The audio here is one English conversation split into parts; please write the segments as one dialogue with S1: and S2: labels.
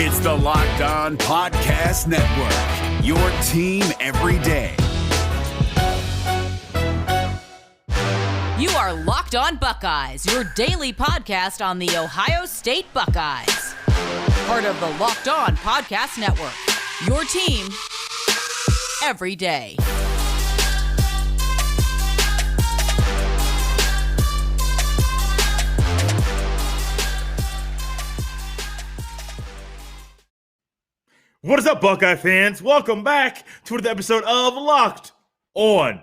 S1: It's the Locked On Podcast Network, your team every day.
S2: You are Locked On Buckeyes, your daily podcast on the Ohio State Buckeyes. Part of the Locked On Podcast Network, your team every day.
S3: What is up, Buckeye fans? Welcome back to another episode of Locked On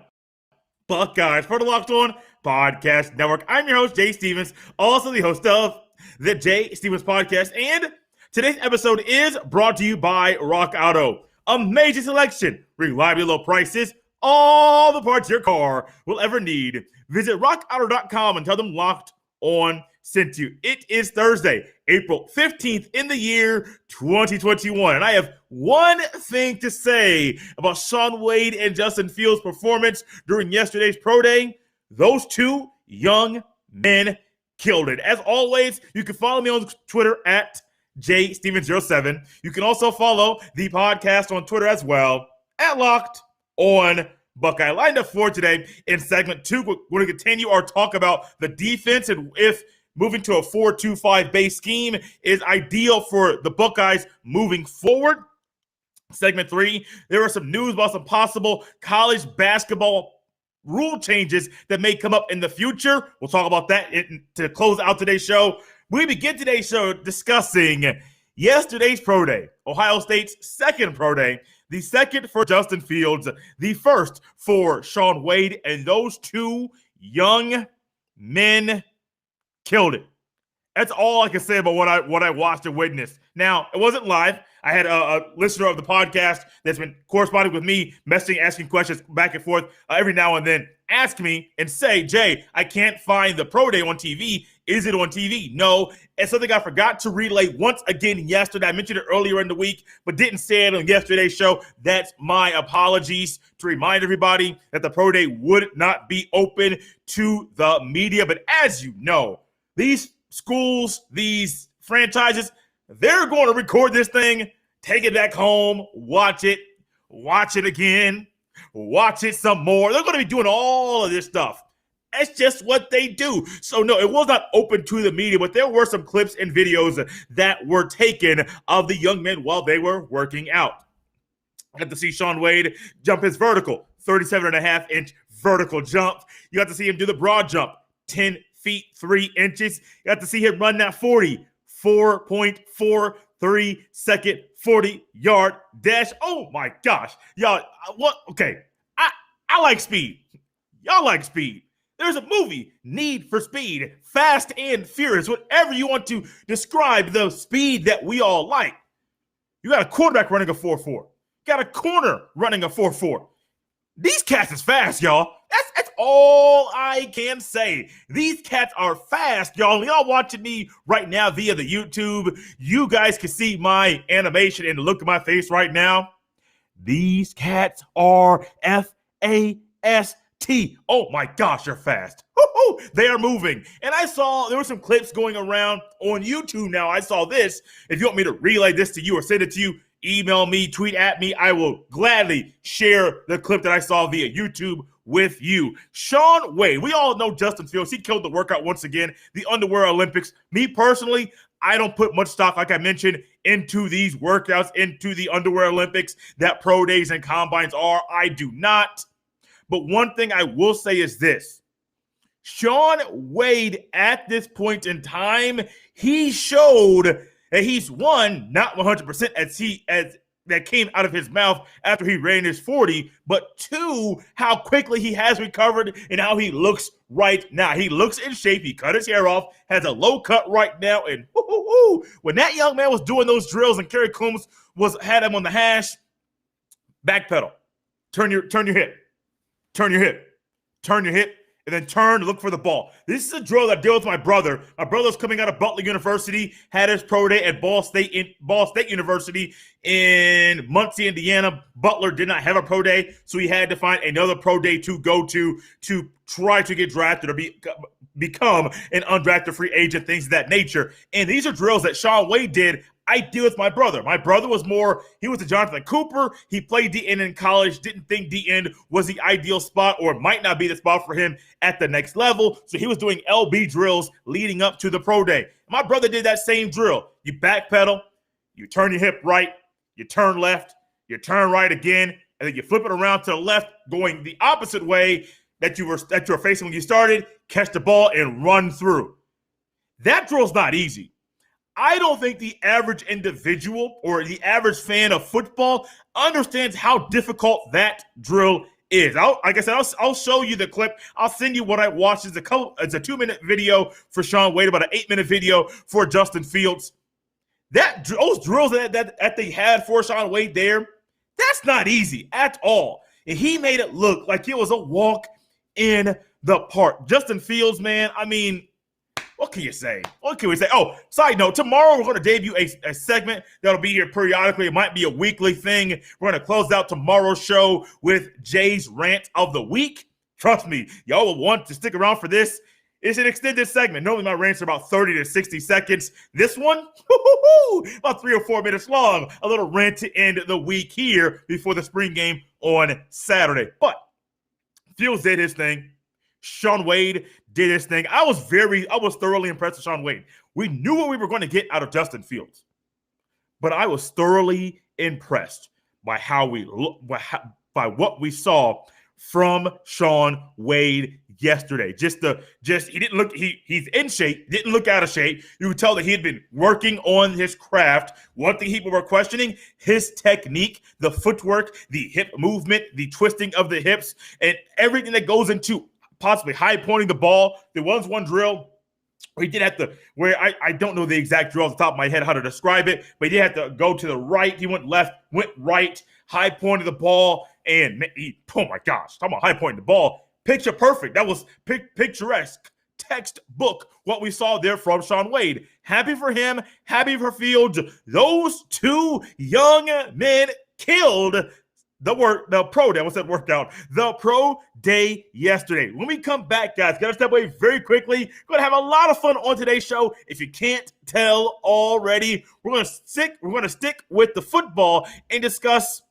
S3: Buckeyes, part of the Locked On Podcast Network. I'm your host, Jay Stevens, also the host of the Jay Stevens Podcast. And today's episode is brought to you by Rock Auto. Amazing selection, reliably low prices, all the parts your car will ever need. Visit rockauto.com and tell them Locked On sent you. It is Thursday, April 15th in the year 2021. And I have one thing to say about Shaun Wade and Justin Fields' performance during yesterday's pro day. Those two young men killed it. As always, you can follow me on Twitter at JStevens07. You can also follow the podcast on Twitter as well at Locked On Buckeye. Lined up for today in segment 2, we're going to continue our talk about the defense and if moving to a 4-2-5 base scheme is ideal for the Buckeyes moving forward. Segment 3, there are some news about some possible college basketball rule changes that may come up in the future. We'll talk about that to close out today's show. We begin today's show discussing yesterday's pro day, Ohio State's second pro day, the second for Justin Fields, the first for Shaun Wade, and those two young men killed it. That's all I can say about what I watched and witnessed. Now, it wasn't live. I had a listener of the podcast that's been corresponding with me, messaging, asking questions back and forth every now and then, ask me and say, Jay, I can't find the pro day on TV. Is it on TV? No. It's something I forgot to relay once again yesterday. I mentioned it earlier in the week, but didn't say it on yesterday's show. That's my apologies, to remind everybody that the pro day would not be open to the media. But as you know, these schools, these franchises, they're going to record this thing, take it back home, watch it again, watch it some more. They're going to be doing all of this stuff. That's just what they do. So, no, it was not open to the media, but there were some clips and videos that were taken of the young men while they were working out. I got to see Shaun Wade jump his vertical, 37.5-inch vertical jump. You got to see him do the broad jump, 10 feet 3 inches. You got to see him run that 4.43 second 40-yard dash. Oh my gosh. Y'all, what? Okay. I like speed. Y'all like speed. There's a movie, Need for Speed, Fast and Furious, whatever you want to describe the speed that we all like. You got a quarterback running a 4.4. Got a corner running a 4.4. These cats is fast, y'all. That's all I can say. These cats are fast, y'all. Y'all watching me right now via the YouTube. You guys can see my animation and the look at my face right now. These cats are F-A-S-T. Oh my gosh, they're fast. Woo-hoo, they are moving. And I saw there were some clips going around on YouTube now. I saw this. If you want me to relay this to you or send it to you, email me, tweet at me. I will gladly share the clip that I saw via YouTube with you. Shaun Wade, we all know Justin Fields. He killed the workout once again, the Underwear Olympics. Me personally, I don't put much stock, like I mentioned, into these workouts, into the Underwear Olympics that pro days and combines are. I do not. But one thing I will say is this. Shaun Wade, at this point in time, he showed that he's one, not 100% as that came out of his mouth after he ran his 40, but two, how quickly he has recovered and how he looks right now. He looks in shape. He cut his hair off, has a low cut right now, and when that young man was doing those drills and Kerry Coombs had him on the hash, backpedal, turn your hip, turn your hip, and then turn to look for the ball. This is a drill that I did with my brother. My brother's coming out of Butler University, had his pro day at Ball State University in Muncie, Indiana. Butler did not have a pro day, so he had to find another pro day to go to try to get drafted or become an undrafted free agent, things of that nature. And these are drills that Shaun Wade did ideal with my brother. My brother was he was a Jonathan Cooper. He played D-end in college, didn't think D-end was the ideal spot or might not be the spot for him at the next level. So he was doing LB drills leading up to the pro day. My brother did that same drill. You backpedal, you turn your hip right, you turn left, you turn right again, and then you flip it around to the left, going the opposite way that you were facing when you started, catch the ball and run through. That drill's not easy. I don't think the average individual or the average fan of football understands how difficult that drill is. I'll show you the clip. I'll send you what I watched. It's a 2-minute video for Shaun Wade, about an 8-minute video for Justin Fields. Those drills that they had for Shaun Wade there, that's not easy at all. And he made it look like it was a walk in the park. Justin Fields, man, I mean, what can you say? What can we say? Oh, side note, tomorrow we're going to debut a segment that'll be here periodically. It might be a weekly thing. We're going to close out tomorrow's show with Jay's Rant of the Week. Trust me, y'all will want to stick around for this. It's an extended segment. Normally my rants are about 30 to 60 seconds. This one, about 3 or 4 minutes long. A little rant to end the week here before the spring game on Saturday. But Fields did his thing. Shaun Wade did his thing. I was thoroughly impressed with Shaun Wade. We knew what we were going to get out of Justin Fields, but I was thoroughly impressed by by what we saw from Shaun Wade yesterday. He didn't look, he's in shape, didn't look out of shape. You could tell that he had been working on his craft. One thing people were questioning, his technique, the footwork, the hip movement, the twisting of the hips, and everything that goes into possibly high pointing the ball. There was one drill where he did have to, I don't know the exact drill off the top of my head how to describe it, but he did have to go to the right. He went left, went right, high pointed the ball, and oh my gosh, talking about high pointing the ball. Picture perfect. That was picturesque, textbook what we saw there from Shaun Wade. Happy for him, happy for Fields. Those two young men killed the pro day yesterday. When we come back, guys, gotta step away very quickly. Gonna have a lot of fun on today's show. If you can't tell already, we're gonna stick with the football and discuss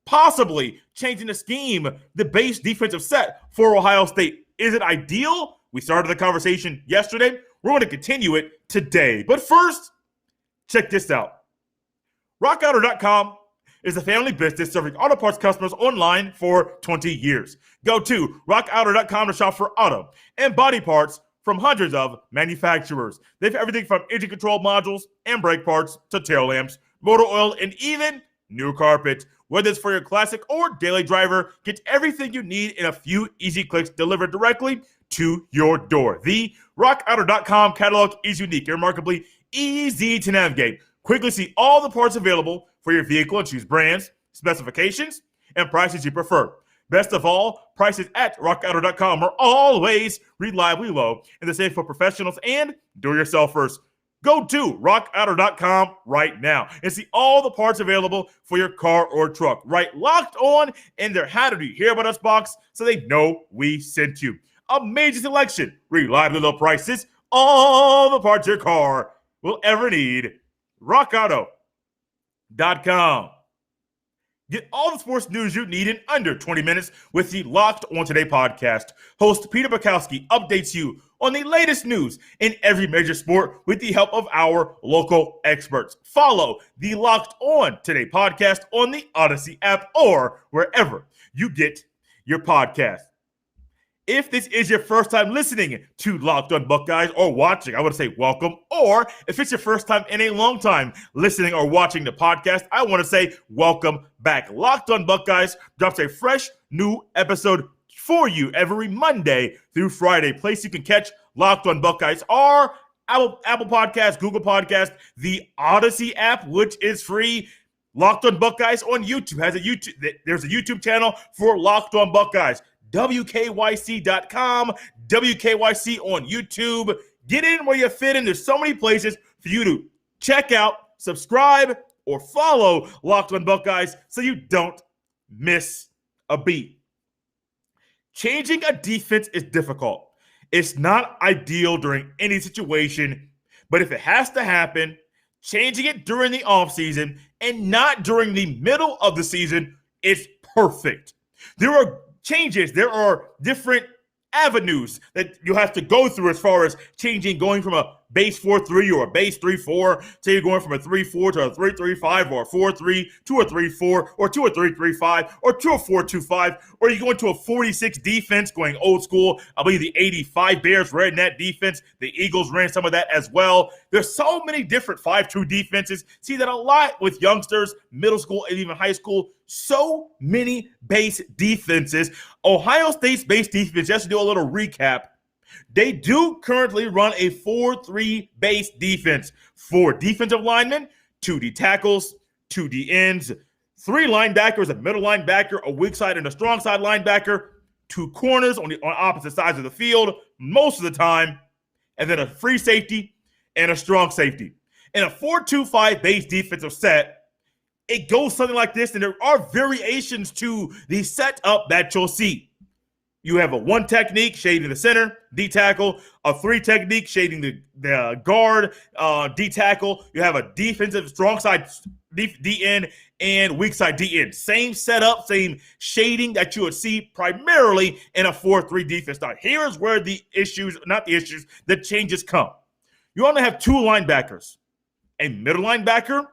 S3: possibly changing the scheme, the base defensive set for Ohio State. Is it ideal? We started the conversation yesterday. We're going to continue it today. But first, check this out. RockAuto.com is a family business serving auto parts customers online for 20 years. Go to RockAuto.com to shop for auto and body parts from hundreds of manufacturers. They have everything from engine control modules and brake parts to tail lamps, motor oil, and even new carpet. Whether it's for your classic or daily driver, get everything you need in a few easy clicks delivered directly to your door. The RockAuto.com catalog is unique and remarkably easy to navigate. Quickly see all the parts available for your vehicle and choose brands, specifications, and prices you prefer. Best of all, prices at RockAuto.com are always reliably low and the same for professionals and do-it-yourselfers. Go to rockauto.com right now and see all the parts available for your car or truck. Right, locked on in their How Did You Hear About Us box so they know we sent you. Amazing selection, reliably low prices, all the parts your car will ever need. rockauto.com. Get all the sports news you need in under 20 minutes with the Locked On Today podcast. Host Peter Bukowski updates you on the latest news in every major sport with the help of our local experts. Follow the Locked On Today podcast on the Odyssey app or wherever you get your podcast. If this is your first time listening to Locked On Buckeyes or watching, I want to say welcome. Or if it's your first time in a long time listening or watching the podcast, I want to say welcome back. Locked On Buckeyes drops a fresh new episode for you every Monday through Friday. Place you can catch Locked On Buckeyes are Apple Podcasts, Google Podcasts, the Odyssey app, which is free. Locked On Buckeyes on YouTube there's a YouTube channel for Locked On Buckeyes. WKYC.com, WKYC on YouTube. Get in where you fit in. There's so many places for you to check out, subscribe, or follow Locked On Buckeyes so you don't miss a beat. Changing a defense is difficult. It's not ideal during any situation, but if it has to happen, changing it during the offseason and not during the middle of the season is perfect. There are changes. There are different avenues that you have to go through as far as changing, going from a base 4-3 or a base 3-4. Say you're going from a 3-4 to a 3-3-5 or a 4-3 to a 3-4 or to a 3-3-5 or to a 4-2-5, or you go into a 46 defense going old school. I believe the 85 Bears ran that defense. The Eagles ran some of that as well. There's so many different 5-2 defenses. See that a lot with youngsters, middle school and even high school. So many base defenses. Ohio State's base defense, just to do a little recap, they do currently run a 4-3 base defense. 4 defensive linemen, 2 D tackles, 2 D ends, 3 linebackers, a middle linebacker, a weak side and a strong side linebacker, 2 corners on opposite sides of the field most of the time, and then a free safety and a strong safety. In a 4-2-5 base defensive set, it goes something like this, and there are variations to the setup that you'll see. You have a 1 technique shading the center, D tackle, a 3 technique shading the guard, D tackle. You have a defensive strong side D end and weak side D end. Same setup, same shading that you would see primarily in a 4-3 defense. Now, here's where the changes come. You only have 2 linebackers, a middle linebacker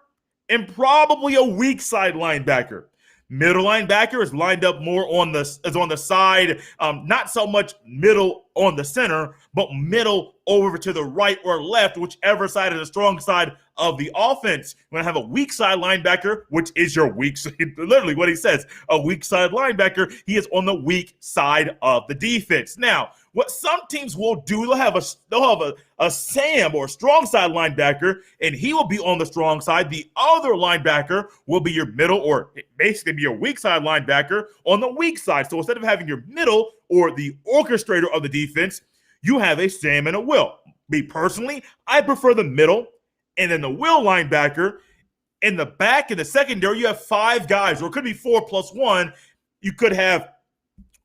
S3: and probably a weak side linebacker. Middle linebacker is lined up more on the side, not so much middle on the center, but middle over to the right or left, whichever side is the strong side of the offense. You're going to have a weak side linebacker, which is your weak side. Literally what he says, a weak side linebacker. He is on the weak side of the defense. Now, what some teams will do, they'll have a Sam or strong side linebacker, and he will be on the strong side. The other linebacker will be your middle or basically be your weak side linebacker on the weak side. So instead of having your middle or the orchestrator of the defense, you have a Sam and a Will. Me personally, I prefer the middle and then the Will linebacker. In the back, in the secondary, you have 5 guys, or it could be 4 plus 1. You could have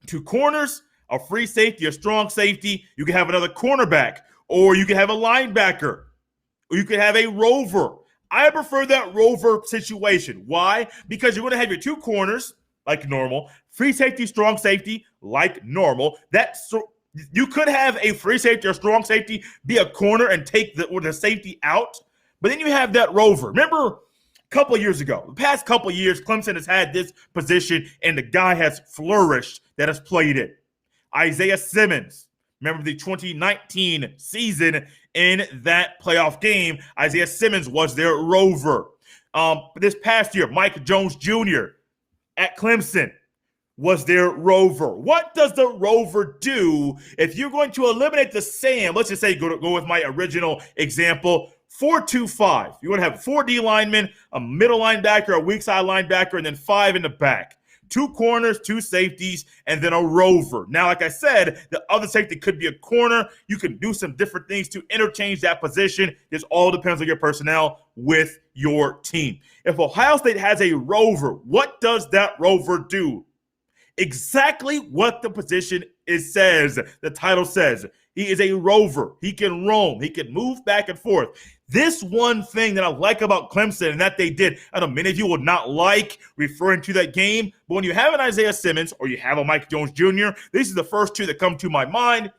S3: 2 corners, a free safety, a strong safety. You can have another cornerback, or you can have a linebacker, or you could have a rover. I prefer that rover situation. Why? Because you're going to have your 2 corners, like normal, free safety, strong safety, like normal. You could have a free safety or strong safety be a corner and take the safety out, but then you have that rover. Remember a couple of years ago, the past couple of years, Clemson has had this position, and the guy has flourished that has played it. Isaiah Simmons. Remember the 2019 season in that playoff game, Isaiah Simmons was their rover. This past year, Mike Jones Jr. at Clemson was their rover. What does the rover do if you're going to eliminate the Sam? Let's just say go with my original example, 4-2-5. You want to have 4 D linemen, a middle linebacker, a weak side linebacker, and then 5 in the back. 2 corners, 2 safeties, and then a rover. Now, like I said, the other safety could be a corner. You can do some different things to interchange that position. This all depends on your personnel with your team. If Ohio State has a rover, what does that rover do? Exactly what the position says. The title says. He is a rover. He can roam. He can move back and forth. This one thing that I like about Clemson and that they did, I know many of you will not like referring to that game, but when you have an Isaiah Simmons or you have a Mike Jones Jr., these are the first 2 that come to my mind.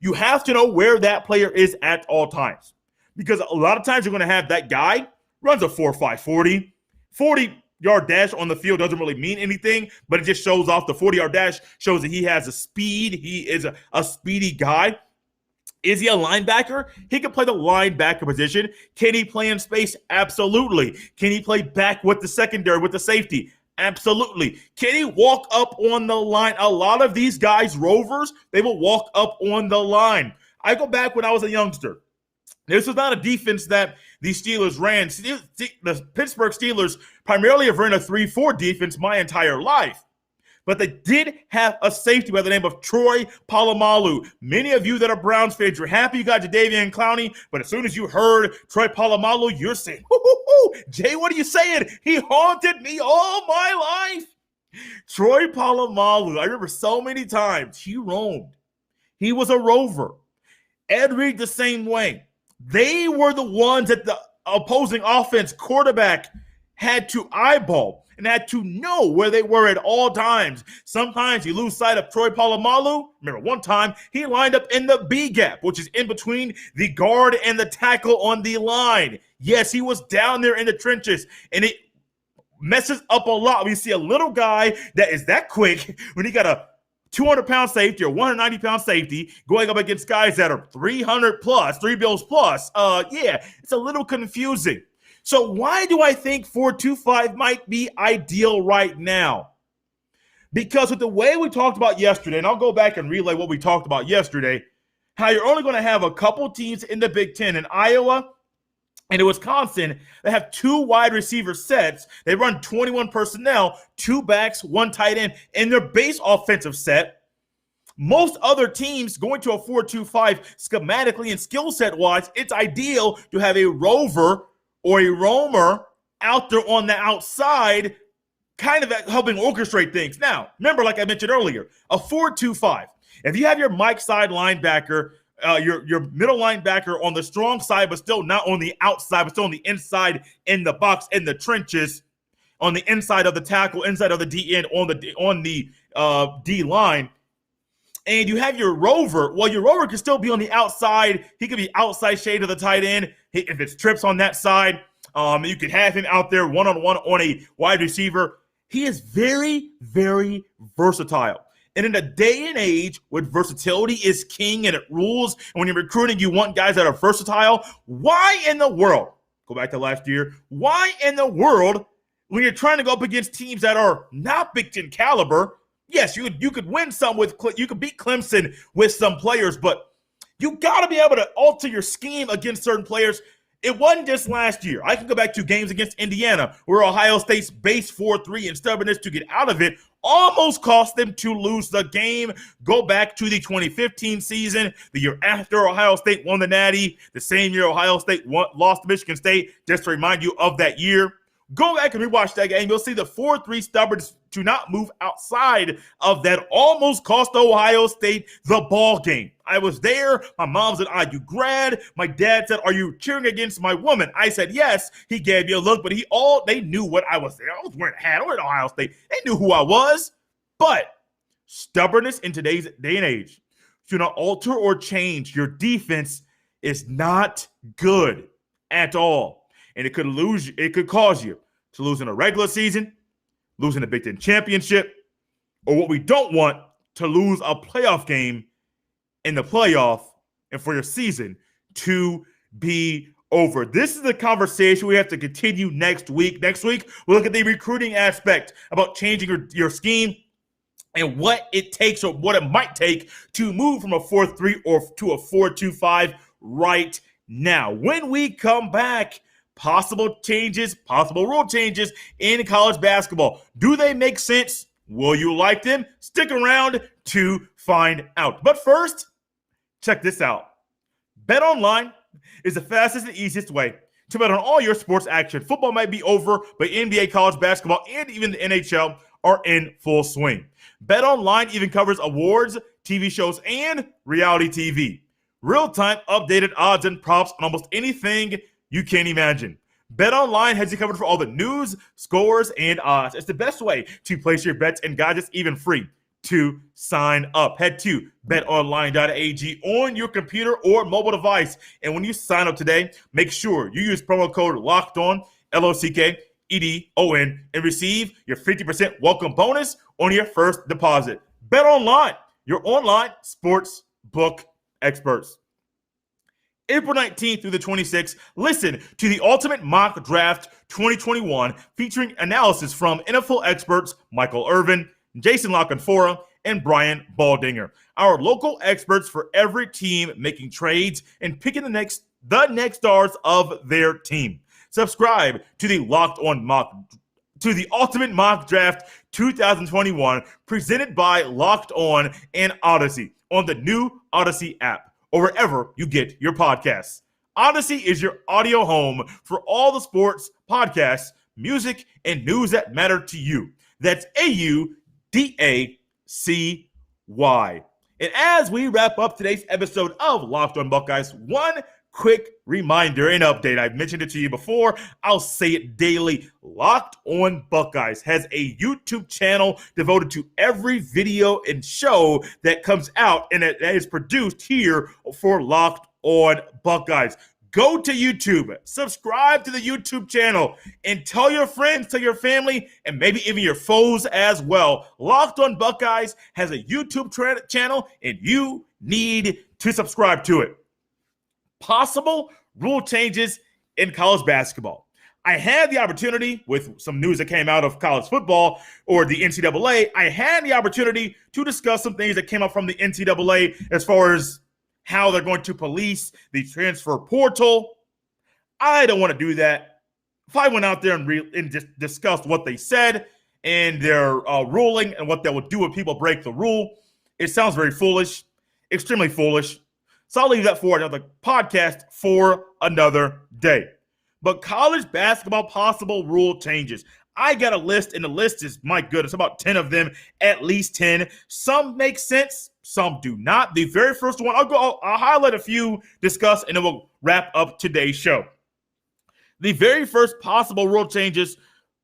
S3: You have to know where that player is at all times, because a lot of times you're going to have that guy runs a 4.5 40-yard dash on the field doesn't really mean anything, but it just shows off. The 40-yard dash shows that he has a speed. He is a speedy guy. Is he a linebacker? He can play the linebacker position. Can he play in space? Absolutely. Can he play back with the secondary, with the safety? Absolutely. Can he walk up on the line? A lot of these guys, rovers, they will walk up on the line. I go back when I was a youngster. This was not a defense that the Steelers ran. The Pittsburgh Steelers primarily have run a 3-4 defense my entire life. But they did have a safety by the name of Troy Polamalu. Many of you that are Browns fans, you're happy you got Jadeveon Clowney, but as soon as you heard Troy Polamalu, you're saying, Jay, what are you saying? He haunted me all my life. Troy Polamalu, I remember so many times he roamed. He was a rover. Ed Reed the same way. They were the ones that opposing offense quarterback had to eyeball and had to know where they were at all times. Sometimes you lose sight of Troy Polamalu. Remember, one time he lined up in the B gap, which is in between the guard and the tackle on the line. Yes, he was down there in the trenches, and it messes up a lot. We see a little guy that is that quick when he got a 200-pound safety or 190-pound safety going up against guys that are 300 plus, 3 bills plus. It's a little confusing. So why do I think 4-2-5 might be ideal right now? Because with the way we talked about yesterday, and I'll go back and relay what we talked about yesterday, how you're only going to have a couple teams in the Big Ten, in Iowa and in Wisconsin, that have 2 wide receiver sets. They run 21 personnel, 2 backs, 1 tight end in their base offensive set. Most other teams going to a 4-2-5 schematically and skill set wise, it's ideal to have a rover or a roamer out there on the outside, kind of helping orchestrate things. Now, remember, like I mentioned earlier, a 4-2-5. If you have your Mike side linebacker, your middle linebacker on the strong side, but still not on the outside, but still on the inside in the box, in the trenches, on the inside of the tackle, inside of the D end, on the D line, and you have your rover. Well, your rover can still be on the outside. He could be outside shade of the tight end. If it's trips on that side, you could have him out there one-on-one on a wide receiver. He is very, very versatile. And in a day and age where versatility is king and it rules, and when you're recruiting, you want guys that are versatile, why in the world, go back to last year, why in the world, when you're trying to go up against teams that are not Big Ten caliber, yes, you could win some you could beat Clemson with some players, but you got to be able to alter your scheme against certain players. It wasn't just last year. I can go back to games against Indiana where Ohio State's base 4-3 and stubbornness to get out of it almost cost them to lose the game. Go back to the 2015 season, the year after Ohio State won the Natty, the same year Ohio State lost to Michigan State, just to remind you of that year. Go back and rewatch that game. You'll see the 4-3 stubbornness to not move outside of that almost cost Ohio State the ball game. I was there. My mom said, "Are you grad?" My dad said, "Are you cheering against my woman?" I said, "Yes." He gave me a look, but they knew what I was there. I was wearing a hat. I was at Ohio State. They knew who I was. But stubbornness in today's day and age to not alter or change your defense is not good at all. And it could cause you to lose in a regular season, lose in a Big Ten championship, or what we don't want, to lose a playoff game in the playoff and for your season to be over. This is the conversation we have to continue next week. Next week, we'll look at the recruiting aspect about changing your scheme and what it takes or what it might take to move from a 4-3 or to a 4-2-5 right now. When we come back, possible changes, possible rule changes in college basketball. Do they make sense? Will you like them? Stick around to find out. But first, check this out. BetOnline is the fastest and easiest way to bet on all your sports action. Football might be over, but NBA, college basketball, and even the NHL are in full swing. BetOnline even covers awards, TV shows, and reality TV. Real-time updated odds and props on almost anything you can't imagine. BetOnline has you covered for all the news, scores, and odds. It's the best way to place your bets, and guys, it's even free to sign up. Head to betonline.ag on your computer or mobile device. And when you sign up today, make sure you use promo code LOCKEDON, LOCKEDON, and receive your 50% welcome bonus on your first deposit. BetOnline, your online sports book experts. April 19th through the 26th, listen to the Ultimate Mock Draft 2021 featuring analysis from NFL experts Michael Irvin, Jason LaConfora, and Brian Baldinger. Our local experts for every team making trades and picking the next stars of their team. Subscribe to the Ultimate Mock Draft 2021 presented by Locked On and Odyssey on the new Odyssey app, or wherever you get your podcasts. Odyssey is your audio home for all the sports, podcasts, music, and news that matter to you. That's AUDACY. And as we wrap up today's episode of Locked On Buckeyes, one quick reminder and update. I've mentioned it to you before. I'll say it daily. Locked On Buckeyes has a YouTube channel devoted to every video and show that comes out and that is produced here for Locked On Buckeyes. Go to YouTube, subscribe to the YouTube channel, and tell your friends, tell your family, and maybe even your foes as well. Locked On Buckeyes has a YouTube channel, and you need to subscribe to it. Possible rule changes in college basketball. I had the opportunity, with some news that came out of college football or the NCAA, I had the opportunity to discuss some things that came up from the NCAA as far as how they're going to police the transfer portal. I don't want to do that. If I went out there and just discussed what they said and their ruling and what they will do when people break the rule, it sounds very foolish, extremely foolish. So I'll leave that for another podcast for another day. But college basketball possible rule changes. I got a list, and the list is, my goodness, about 10 of them, at least 10. Some make sense, some do not. The very first one, I'll highlight a few, discuss, and then we'll wrap up today's show. The very first possible rule changes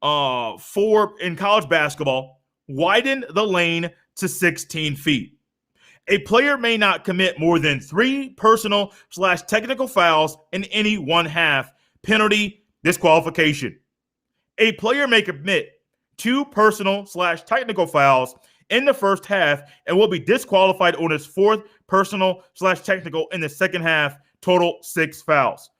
S3: in college basketball: widen the lane to 16 feet. A player may not commit more than 3 personal/technical fouls in any one half. Penalty, disqualification. A player may commit 2 personal/technical fouls in the first half and will be disqualified on his 4th personal/technical in the second half. Total 6 fouls.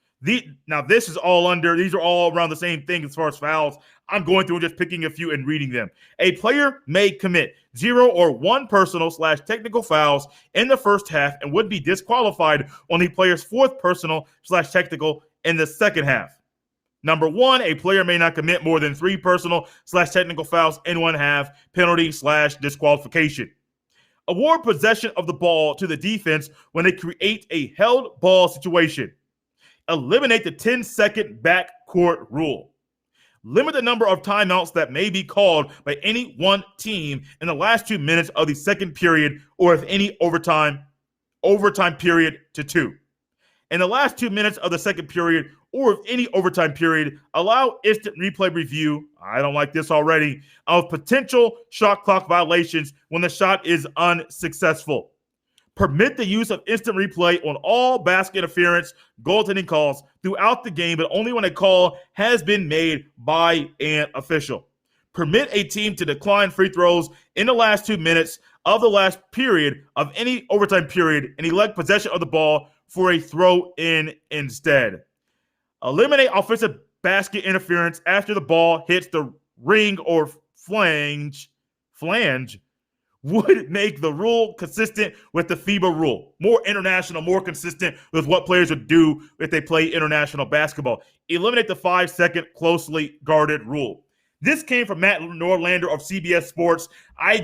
S3: Now, these are all around the same thing as far as fouls. I'm going through and just picking a few and reading them. A player may commit 0 or 1 personal/technical fouls in the first half and would be disqualified on the player's 4th personal/technical in the second half. Number 1, a player may not commit more than 3 personal/technical fouls in one half. Penalty/disqualification. Award possession of the ball to the defense when they create a held ball situation. Eliminate the 10-second backcourt rule. Limit the number of timeouts that may be called by any one team in the last 2 minutes of the second period, or if any overtime period, to 2. In the last 2 minutes of the second period, or if any overtime period, allow instant replay review, I don't like this already, of potential shot clock violations when the shot is unsuccessful. Permit the use of instant replay on all basket interference goaltending calls throughout the game, but only when a call has been made by an official. Permit a team to decline free throws in the last 2 minutes of the last period of any overtime period and elect possession of the ball for a throw-in instead. Eliminate offensive basket interference after the ball hits the ring or flange would make the rule consistent with the FIBA rule. More international, more consistent with what players would do if they play international basketball. Eliminate the 5-second closely guarded rule. This came from Matt Norlander of CBS Sports. I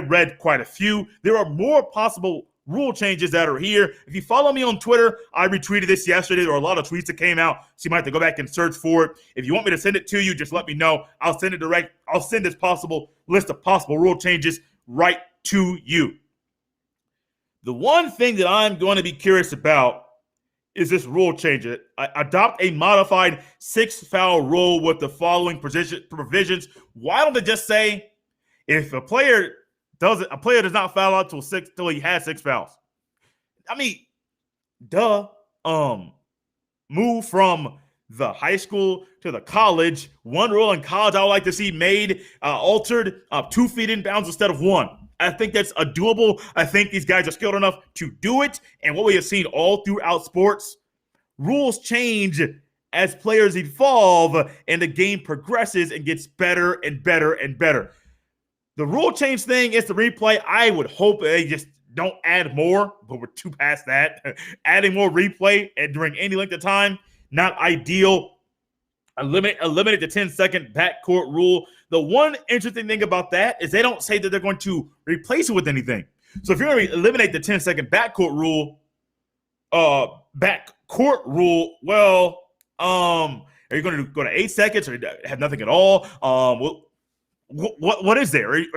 S3: read quite a few. There are more possible rule changes that are here. If you follow me on Twitter, I retweeted this yesterday. There were a lot of tweets that came out, so you might have to go back and search for it. If you want me to send it to you, just let me know. I'll send it direct. I'll send this possible list of possible rule changes right to you. The one thing that I'm going to be curious about is this rule change. Adopt a modified 6-foul rule with the following provisions. Why don't they just say, if a player does not foul out till he has 6 fouls? I mean, move from the high school to the college. One rule in college I would like to see altered 2 feet in bounds instead of 1. I think that's doable. I think these guys are skilled enough to do it. And what we have seen all throughout sports, rules change as players evolve and the game progresses and gets better and better and better. The rule change thing is the replay. I would hope they just don't add more, but we're too past that. Adding more replay during any length of time, not ideal. Eliminate the 10-second backcourt rule. The one interesting thing about that is they don't say that they're going to replace it with anything. So if you're going to eliminate the 10-second backcourt rule, well, are you going to go to 8 seconds or have nothing at all? What is there? It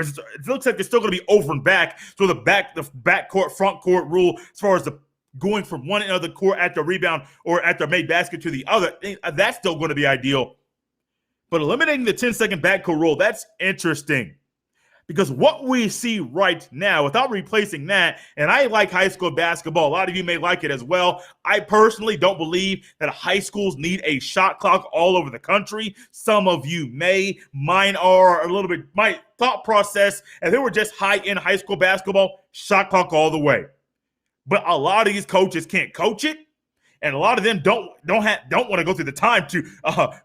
S3: looks like it's still going to be over and back. So the backcourt, front court rule, as far as the going from one end of the court at the rebound or at the made basket to the other, that's still going to be ideal. But eliminating the 10-second backcourt rule, that's interesting. Because what we see right now, without replacing that, and I like high school basketball. A lot of you may like it as well. I personally don't believe that high schools need a shot clock all over the country. Some of you may. Mine are a little bit, my thought process, if they were just high-end high school basketball, shot clock all the way. But a lot of these coaches can't coach it. And a lot of them don't want to go through the time to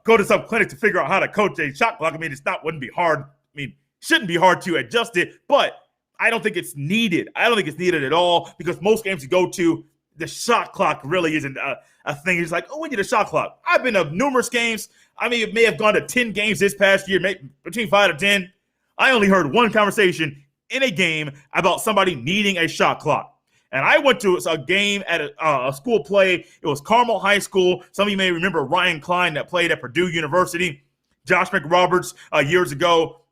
S3: go to some clinic to figure out how to coach a shot clock. I mean, wouldn't be hard. I mean, shouldn't be hard to adjust it, but I don't think it's needed. I don't think it's needed at all because most games you go to, the shot clock really isn't a thing. It's like, oh, we need a shot clock. I've been to numerous games. I mean, it may have gone to 10 games this past year, maybe between 5 to 10. I only heard one conversation in a game about somebody needing a shot clock. And I went to a game at a school play. It was Carmel High School. Some of you may remember Ryan Klein that played at Purdue University. Josh McRoberts years ago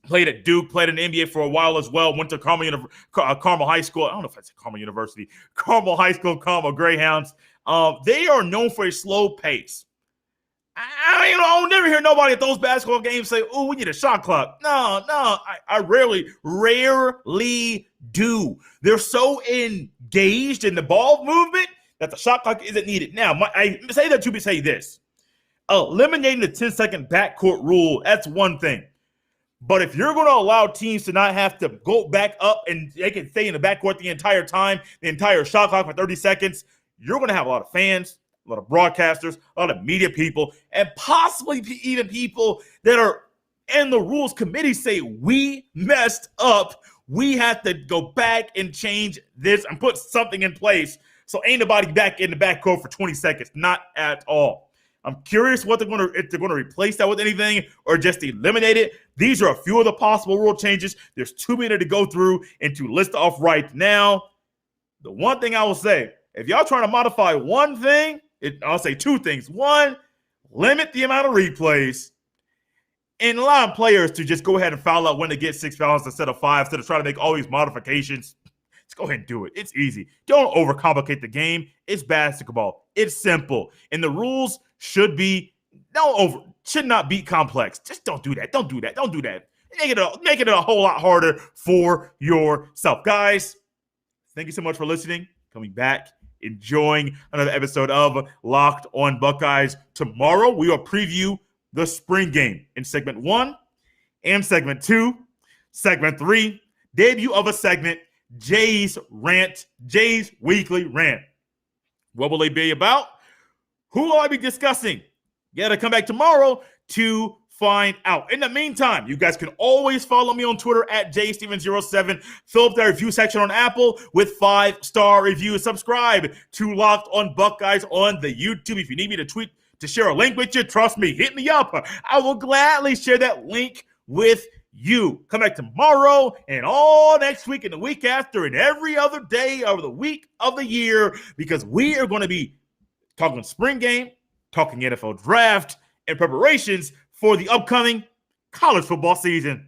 S3: played at Duke, played in the NBA for a while as well, went to Carmel High School. I don't know if that's Carmel University. Carmel High School, Carmel Greyhounds. They are known for a slow pace. I'll never hear nobody at those basketball games say, oh, we need a shot clock. No, I rarely do. They're so engaged in the ball movement that the shot clock isn't needed. Now, I say that to say this. Eliminating the 10-second backcourt rule, that's one thing. But if you're going to allow teams to not have to go back up and they can stay in the backcourt the entire time, the entire shot clock for 30 seconds, you're going to have a lot of fans, a lot of broadcasters, a lot of media people, and possibly even people that are in the rules committee say, we messed up. We have to go back and change this and put something in place. So ain't nobody back in the backcourt for 20 seconds. Not at all. I'm curious if they're going to replace that with anything or just eliminate it. These are a few of the possible rule changes. There's too many to go through and to list off right now. The one thing I will say, if y'all trying to modify one thing, I'll say two things. One, limit the amount of replays and allow players to just go ahead and foul out when they get 6 fouls instead of 5, instead of trying to make all these modifications. Just go ahead and do it. It's easy. Don't overcomplicate the game. It's basketball. It's simple. And the rules should not be complex. Just don't do that. Don't do that. Make it a whole lot harder for yourself. Guys, thank you so much for listening. Coming back, enjoying another episode of Locked on Buckeyes. Tomorrow, we will preview the spring game in segment 1 and segment 2. Segment 3, debut of a segment, Jay's Weekly Rant. What will they be about? Who will I be discussing? You got to come back tomorrow to find out. In the meantime, you guys can always follow me on Twitter at jstevens07. Fill up that review section on Apple with 5-star reviews. Subscribe to Locked on Buckeyes on the YouTube. If you need me to tweet to share a link with you, trust me, hit me up. I will gladly share that link with you. Come back tomorrow and all next week and the week after and every other day of the week of the year, because we are going to be talking spring game, talking NFL draft, and preparations for the upcoming college football season.